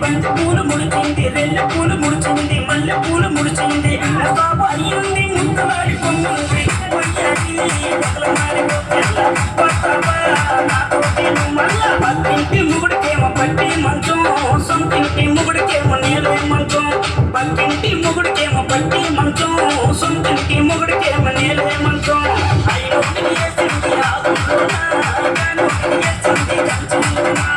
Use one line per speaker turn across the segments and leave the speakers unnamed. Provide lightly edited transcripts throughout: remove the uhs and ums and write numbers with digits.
బంతి పూలు ముడిచింది, రెల్లు పూలు ముడిచింది, మల్లె పూలు ముడిచింది, బాబు అయ్యింది ముక్కలాడి పొంగింది. పక్కింటి మొగుడికేమో పట్టి మంచం, సొంతింటి మొగుడికేమో నేలే మంచం. పక్కింటి మొగుడికేమో పట్టి మంచం, సొంతింటి మొగుడికేమో నేలే మంచం. అయ్యోకి వేసింది ఆకులోనా, గానోకి వేసింది కంచంలోనా.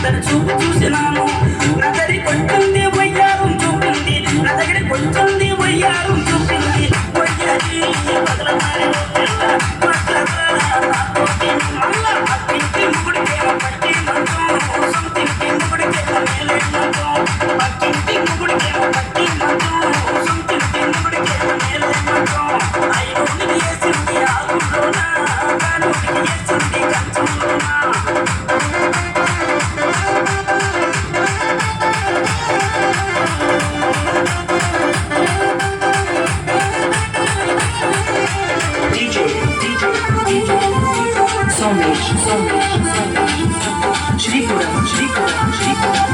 తన చూపు చూసినాను, నా దగ్గర కొంచెంది వయ్యారం చూపింది, నా దగ్గర కొంచెంది వయ్యారం చూపింది. వయ్యారి మళ్ళా పక్కింటి ముగుడికేమో పట్టి మంచం, సొంతింటి ముగుడికేమో నేలే మంచం. పక్కింటి ముగుడికేమో పట్టి మంచం, సొంతింటి ముగుడికేమో నేలే మంచం. అయ్యోనికి వేసింది ఆకులోనా, గానోనికి వేసింది కంచంలోనా. శ్రీపురం శ్రీపురం శ్రీపురం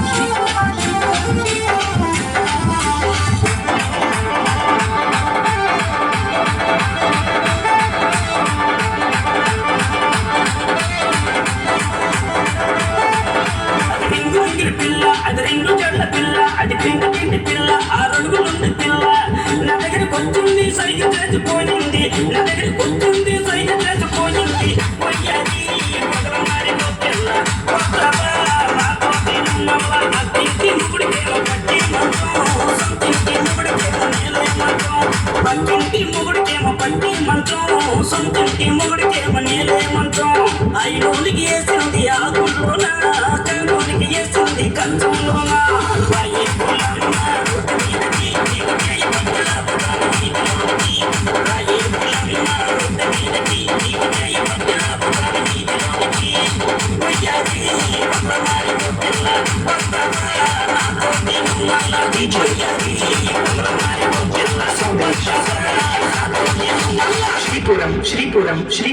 పిల్ల, అది రెండు జడ్ల పిల్ల, అది పిండి పిండి పిల్ల, 6 అడుగులుంది పిల్ల. నా దగ్గర కొంచెంది సైజు చేసిపోయింది, నా దగ్గర కొంచెంది సైజు చేసిపోయింది. పోయాది మొదలమారిన పిల్ల, అత్తింటి మొగుడికేమో పట్టి మంచం, సొంతింటి మొగుడికేమో నేలే మంచం. పక్కింటి మొగుడికేమో పట్టి మంచం, సొంతింటి మొగుడికేమో నేలే మంచం. అయ్యోనికి వేసింది ఆకులోనా, గానోనికి వేసింది కంచంలోనా. శ్రీపురం శ్రీపురం శ్రీ